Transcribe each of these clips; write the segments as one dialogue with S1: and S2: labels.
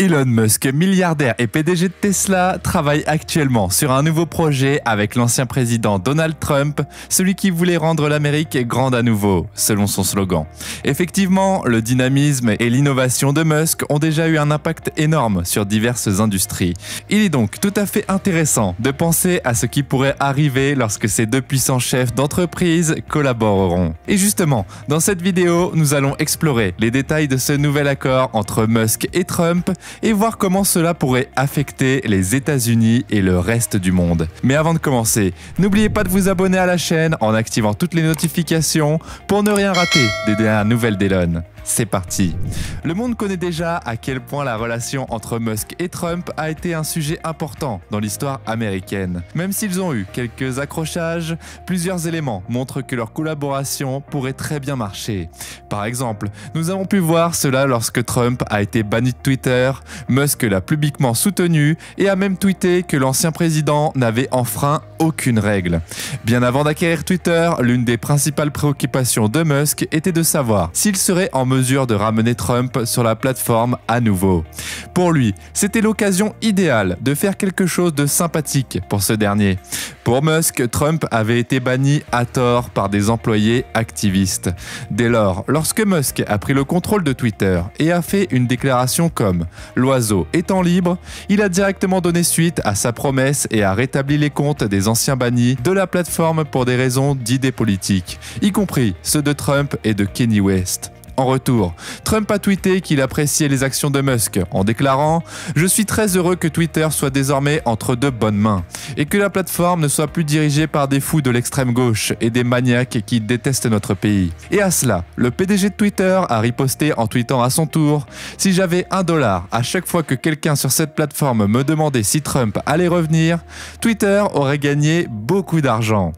S1: Elon Musk, milliardaire et PDG de Tesla, travaille actuellement sur un nouveau projet avec l'ancien président Donald Trump, celui qui voulait rendre l'Amérique grande à nouveau, selon son slogan. Effectivement, le dynamisme et l'innovation de Musk ont déjà eu un impact énorme sur diverses industries. Il est donc tout à fait intéressant de penser à ce qui pourrait arriver lorsque ces deux puissants chefs d'entreprise collaboreront. Et justement, dans cette vidéo, nous allons explorer les détails de ce nouvel accord entre Musk et Trump et voir comment cela pourrait affecter les États-Unis et le reste du monde. Mais avant de commencer, n'oubliez pas de vous abonner à la chaîne en activant toutes les notifications pour ne rien rater des dernières nouvelles d'Elon. C'est parti. Le monde connaît déjà à quel point la relation entre Musk et Trump a été un sujet important dans l'histoire américaine. Même s'ils ont eu quelques accrochages, plusieurs éléments montrent que leur collaboration pourrait très bien marcher. Par exemple, nous avons pu voir cela lorsque Trump a été banni de Twitter, Musk l'a publiquement soutenu et a même tweeté que l'ancien président n'avait enfreint aucune règle. Bien avant d'acquérir Twitter, l'une des principales préoccupations de Musk était de savoir s'il serait en mesure de ramener Trump sur la plateforme à nouveau. Pour lui, c'était l'occasion idéale de faire quelque chose de sympathique pour ce dernier. Pour Musk, Trump avait été banni à tort par des employés activistes. Dès lors, lorsque Musk a pris le contrôle de Twitter et a fait une déclaration comme « L'oiseau étant libre », il a directement donné suite à sa promesse et a rétabli les comptes des anciens bannis de la plateforme pour des raisons d'idées politiques, y compris ceux de Trump et de Kanye West. En retour, Trump a tweeté qu'il appréciait les actions de Musk en déclarant « Je suis très heureux que Twitter soit désormais entre de bonnes mains et que la plateforme ne soit plus dirigée par des fous de l'extrême gauche et des maniaques qui détestent notre pays. » Et à cela, le PDG de Twitter a riposté en tweetant à son tour « Si j'avais $1 à chaque fois que quelqu'un sur cette plateforme me demandait si Trump allait revenir, Twitter aurait gagné beaucoup d'argent. »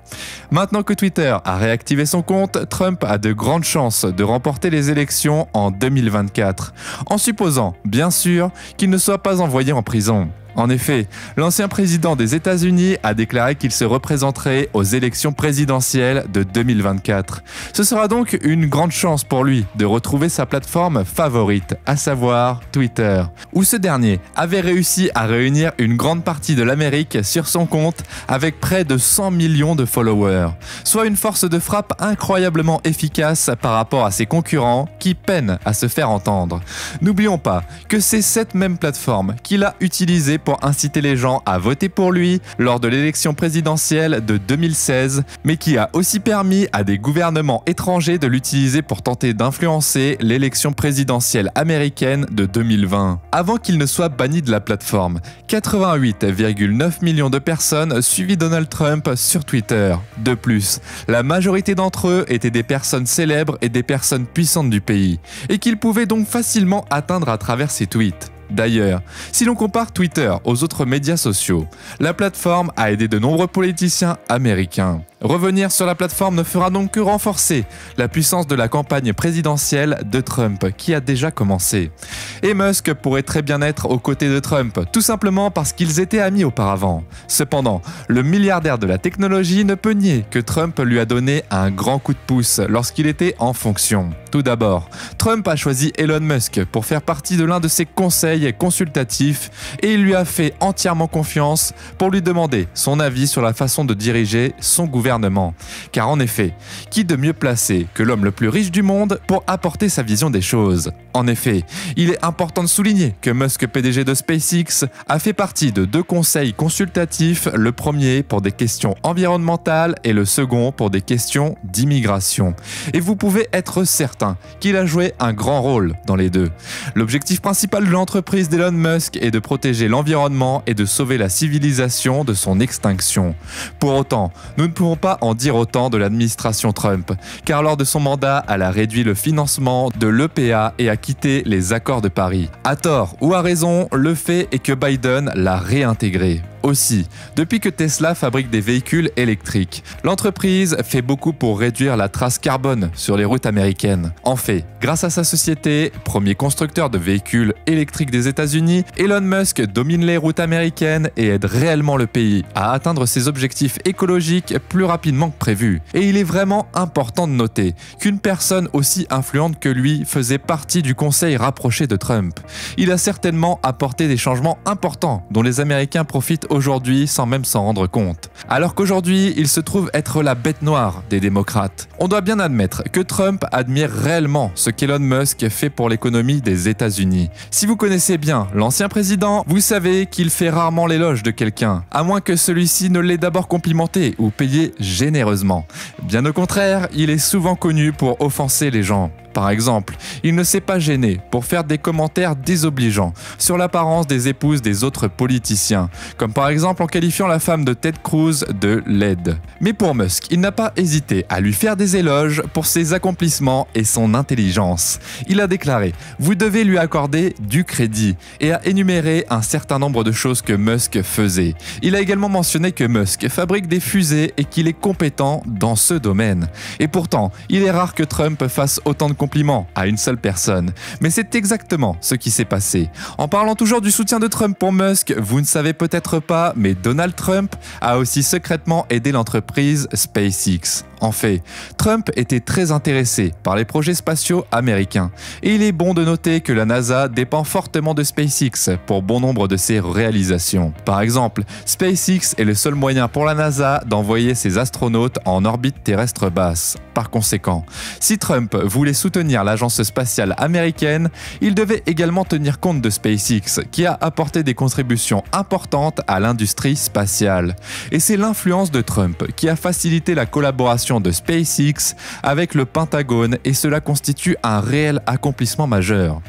S1: Maintenant que Twitter a réactivé son compte, Trump a de grandes chances de remporter les élections en 2024, en supposant, bien sûr, qu'il ne soit pas envoyé en prison. En effet, l'ancien président des États-Unis a déclaré qu'il se représenterait aux élections présidentielles de 2024. Ce sera donc une grande chance pour lui de retrouver sa plateforme favorite, à savoir Twitter, où ce dernier avait réussi à réunir une grande partie de l'Amérique sur son compte avec près de 100 millions de followers, soit une force de frappe incroyablement efficace par rapport à ses concurrents qui peinent à se faire entendre. N'oublions pas que c'est cette même plateforme qu'il a utilisée pour inciter les gens à voter pour lui lors de l'élection présidentielle de 2016, mais qui a aussi permis à des gouvernements étrangers de l'utiliser pour tenter d'influencer l'élection présidentielle américaine de 2020. Avant qu'il ne soit banni de la plateforme, 88,9 millions de personnes suivaient Donald Trump sur Twitter. De plus, la majorité d'entre eux étaient des personnes célèbres et des personnes puissantes du pays, et qu'ils pouvaient donc facilement atteindre à travers ses tweets. D'ailleurs, si l'on compare Twitter aux autres médias sociaux, la plateforme a aidé de nombreux politiciens américains. Revenir sur la plateforme ne fera donc que renforcer la puissance de la campagne présidentielle de Trump qui a déjà commencé. Et Musk pourrait très bien être aux côtés de Trump, tout simplement parce qu'ils étaient amis auparavant. Cependant, le milliardaire de la technologie ne peut nier que Trump lui a donné un grand coup de pouce lorsqu'il était en fonction. Tout d'abord, Trump a choisi Elon Musk pour faire partie de l'un de ses conseils consultatifs et il lui a fait entièrement confiance pour lui demander son avis sur la façon de diriger son gouvernement. Car en effet, qui de mieux placé que l'homme le plus riche du monde pour apporter sa vision des choses? En effet, il est important de souligner que Musk, PDG de SpaceX, a fait partie de deux conseils consultatifs, le premier pour des questions environnementales et le second pour des questions d'immigration. Et vous pouvez être certain qu'il a joué un grand rôle dans les deux. L'objectif principal de l'entreprise d'Elon Musk est de protéger l'environnement et de sauver la civilisation de son extinction. Pour autant, nous ne pouvons pas en dire autant de l'administration Trump, car lors de son mandat, elle a réduit le financement de l'EPA et a quitté les accords de Paris. À tort ou à raison, le fait est que Biden l'a réintégré. aussi, depuis que Tesla fabrique des véhicules électriques. L'entreprise fait beaucoup pour réduire la trace carbone sur les routes américaines. En fait, grâce à sa société, premier constructeur de véhicules électriques des États-Unis, Elon Musk domine les routes américaines et aide réellement le pays à atteindre ses objectifs écologiques plus rapidement que prévu. Et il est vraiment important de noter qu'une personne aussi influente que lui faisait partie du conseil rapproché de Trump. Il a certainement apporté des changements importants dont les Américains profitent aujourd'hui sans même s'en rendre compte. Alors qu'aujourd'hui, il se trouve être la bête noire des démocrates. On doit bien admettre que Trump admire réellement ce qu'Elon Musk fait pour l'économie des États-Unis. Si vous connaissez bien l'ancien président, vous savez qu'il fait rarement l'éloge de quelqu'un, à moins que celui-ci ne l'ait d'abord complimenté ou payé généreusement. Bien au contraire, il est souvent connu pour offenser les gens. Par exemple, il ne s'est pas gêné pour faire des commentaires désobligeants sur l'apparence des épouses des autres politiciens, comme par exemple en qualifiant la femme de Ted Cruz de laide. Mais pour Musk, il n'a pas hésité à lui faire des éloges pour ses accomplissements et son intelligence. Il a déclaré « Vous devez lui accorder du crédit » et a énuméré un certain nombre de choses que Musk faisait. Il a également mentionné que Musk fabrique des fusées et qu'il est compétent dans ce domaine. Et pourtant, il est rare que Trump fasse autant de compliments à une seule personne. Mais c'est exactement ce qui s'est passé. En parlant toujours du soutien de Trump pour Musk, vous ne savez peut-être pas, mais Donald Trump a aussi secrètement aidé l'entreprise SpaceX. En fait, Trump était très intéressé par les projets spatiaux américains. Et il est bon de noter que la NASA dépend fortement de SpaceX pour bon nombre de ses réalisations. Par exemple, SpaceX est le seul moyen pour la NASA d'envoyer ses astronautes en orbite terrestre basse. Par conséquent, si Trump voulait soutenir l'agence spatiale américaine, il devait également tenir compte de SpaceX, qui a apporté des contributions importantes à l'industrie spatiale. Et c'est l'influence de Trump qui a facilité la collaboration de SpaceX avec le Pentagone et cela constitue un réel accomplissement majeur.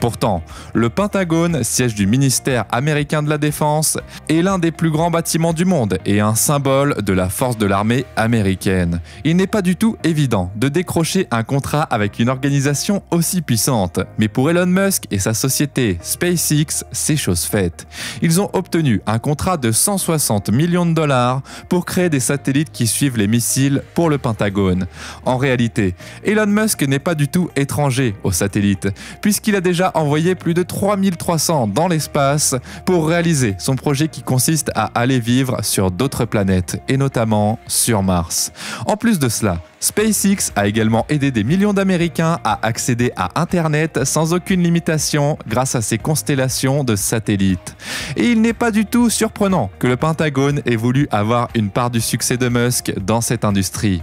S1: Pourtant, le Pentagone, siège du ministère américain de la Défense, est l'un des plus grands bâtiments du monde et un symbole de la force de l'armée américaine. Il n'est pas du tout évident de décrocher un contrat avec une organisation aussi puissante, mais pour Elon Musk et sa société SpaceX, c'est chose faite. Ils ont obtenu un contrat de 160 millions de dollars pour créer des satellites qui suivent les missiles pour le Pentagone. En réalité, Elon Musk n'est pas du tout étranger aux satellites, puisqu'il a déjà envoyé plus de 3300 dans l'espace pour réaliser son projet qui consiste à aller vivre sur d'autres planètes, et notamment sur Mars. En plus de cela, SpaceX a également aidé des millions d'Américains à accéder à Internet sans aucune limitation grâce à ses constellations de satellites. Et il n'est pas du tout surprenant que le Pentagone ait voulu avoir une part du succès de Musk dans cette industrie.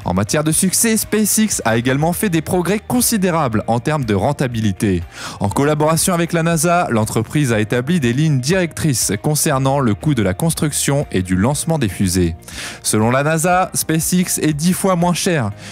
S1: En matière de succès, SpaceX a également fait des progrès considérables en termes de rentabilité. En collaboration avec la NASA, l'entreprise a établi des lignes directrices concernant le coût de la construction et du lancement des fusées. Selon la NASA, SpaceX est 10 fois moins cher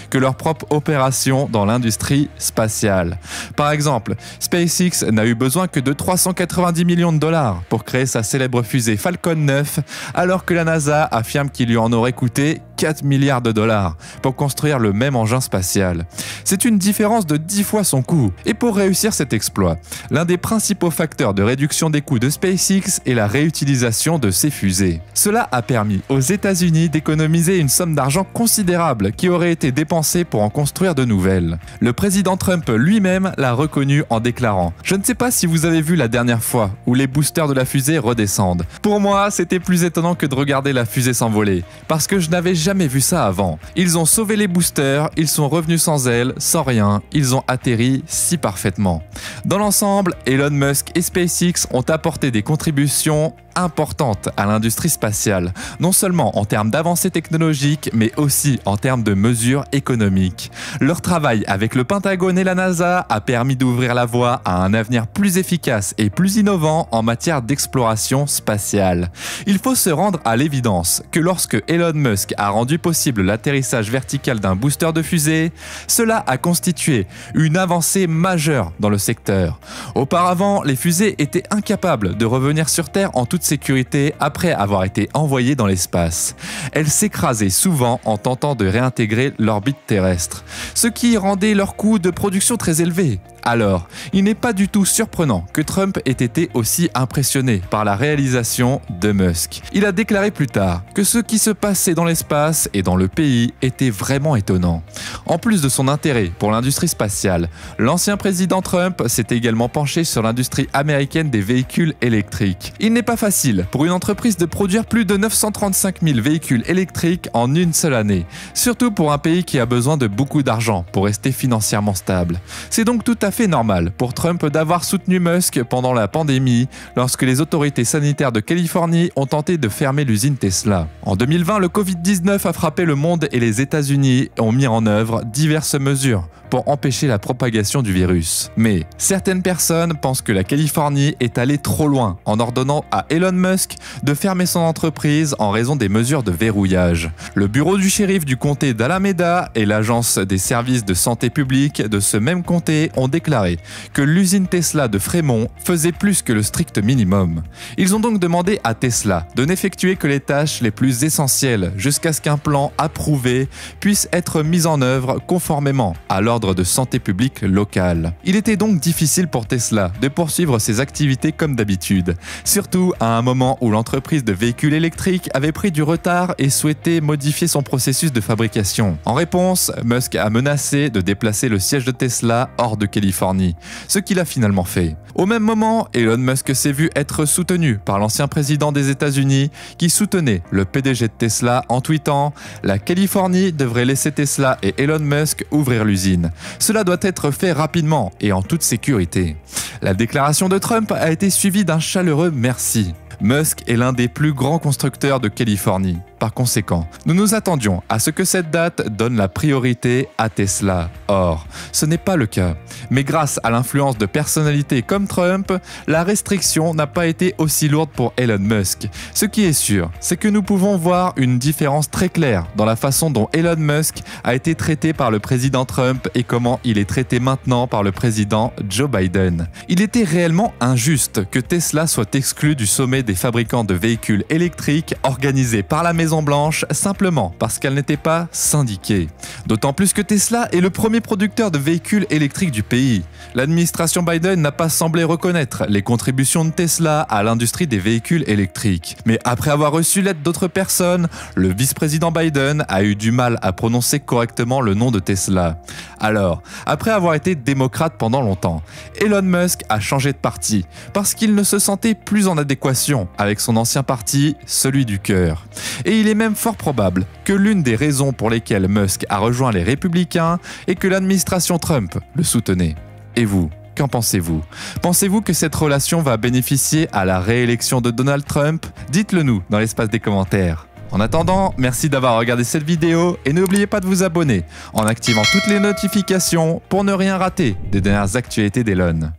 S1: que leur propre opération dans l'industrie spatiale. Par exemple, SpaceX n'a eu besoin que de 390 millions de dollars pour créer sa célèbre fusée Falcon 9, alors que la NASA affirme qu'il lui en aurait coûté 4 milliards de dollars pour construire le même engin spatial. C'est une différence de 10 fois son coût. Et pour réussir cet exploit, l'un des principaux facteurs de réduction des coûts de SpaceX est la réutilisation de ses fusées. Cela a permis aux États-Unis d'économiser une somme d'argent considérable qui aurait été dépensée pour en construire de nouvelles. Le président Trump lui-même l'a reconnu en déclarant « Je ne sais pas si vous avez vu la dernière fois où les boosters de la fusée redescendent. Pour moi, c'était plus étonnant que de regarder la fusée s'envoler, parce que je n'avais jamais vu ça avant. Ils ont sauvé les boosters, ils sont revenus sans ailes, sans rien, ils ont atterri si parfaitement. » Dans l'ensemble, Elon Musk et SpaceX ont apporté des contributions importante à l'industrie spatiale, non seulement en termes d'avancées technologiques, mais aussi en termes de mesures économiques. Leur travail avec le Pentagone et la NASA a permis d'ouvrir la voie à un avenir plus efficace et plus innovant en matière d'exploration spatiale. Il faut se rendre à l'évidence que lorsque Elon Musk a rendu possible l'atterrissage vertical d'un booster de fusée, cela a constitué une avancée majeure dans le secteur. Auparavant, les fusées étaient incapables de revenir sur Terre en toute sécurité après avoir été envoyées dans l'espace. Elles s'écrasaient souvent en tentant de réintégrer l'orbite terrestre, ce qui rendait leur coût de production très élevé. Alors, il n'est pas du tout surprenant que Trump ait été aussi impressionné par la réalisation de Musk. Il a déclaré plus tard que ce qui se passait dans l'espace et dans le pays était vraiment étonnant. En plus de son intérêt pour l'industrie spatiale, l'ancien président Trump s'est également penché sur l'industrie américaine des véhicules électriques. Il n'est pas facile pour une entreprise de produire plus de 935 000 véhicules électriques en une seule année, surtout pour un pays qui a besoin de beaucoup d'argent pour rester financièrement stable. C'est donc tout à fait normal pour Trump d'avoir soutenu Musk pendant la pandémie, lorsque les autorités sanitaires de Californie ont tenté de fermer l'usine Tesla. En 2020, le Covid-19 a frappé le monde et les États-Unis ont mis en œuvre diverses mesures pour empêcher la propagation du virus. Mais certaines personnes pensent que la Californie est allée trop loin en ordonnant à Elon Musk de fermer son entreprise en raison des mesures de verrouillage. Le bureau du shérif du comté d'Alameda et l'agence des services de santé publique de ce même comté ont déclaré que l'usine Tesla de Fremont faisait plus que le strict minimum. Ils ont donc demandé à Tesla de n'effectuer que les tâches les plus essentielles jusqu'à ce qu'un plan approuvé puisse être mis en œuvre conformément à l'ordre de santé publique local. Il était donc difficile pour Tesla de poursuivre ses activités comme d'habitude, surtout à un moment où l'entreprise de véhicules électriques avait pris du retard et souhaitait modifier son processus de fabrication. En réponse, Musk a menacé de déplacer le siège de Tesla hors de Californie, ce qu'il a finalement fait. Au même moment, Elon Musk s'est vu être soutenu par l'ancien président des États-Unis qui soutenait le PDG de Tesla en tweetant « La Californie devrait laisser Tesla et Elon Musk ouvrir l'usine. Cela doit être fait rapidement et en toute sécurité. » La déclaration de Trump a été suivie d'un chaleureux merci. Musk est l'un des plus grands constructeurs de Californie. Par conséquent, nous nous attendions à ce que cette date donne la priorité à Tesla. Or, ce n'est pas le cas. Mais grâce à l'influence de personnalités comme Trump, la restriction n'a pas été aussi lourde pour Elon Musk. Ce qui est sûr, c'est que nous pouvons voir une différence très claire dans la façon dont Elon Musk a été traité par le président Trump et comment il est traité maintenant par le président Joe Biden. Il était réellement injuste que Tesla soit exclu du sommet des fabricants de véhicules électriques organisé par la Maison-Blanche simplement parce qu'elle n'était pas syndiquée. D'autant plus que Tesla est le premier producteur de véhicules électriques du pays. L'administration Biden n'a pas semblé reconnaître les contributions de Tesla à l'industrie des véhicules électriques. Mais après avoir reçu l'aide d'autres personnes, le vice-président Biden a eu du mal à prononcer correctement le nom de Tesla. Alors, après avoir été démocrate pendant longtemps, Elon Musk a changé de parti parce qu'il ne se sentait plus en adéquation avec son ancien parti, celui du cœur. Et il est même fort probable que l'une des raisons pour lesquelles Musk a rejoint les Républicains est que l'administration Trump le soutenait. Et vous, qu'en pensez-vous? Pensez-vous que cette relation va bénéficier à la réélection de Donald Trump? Dites-le nous dans l'espace des commentaires. En attendant, merci d'avoir regardé cette vidéo et n'oubliez pas de vous abonner en activant toutes les notifications pour ne rien rater des dernières actualités d'Elon.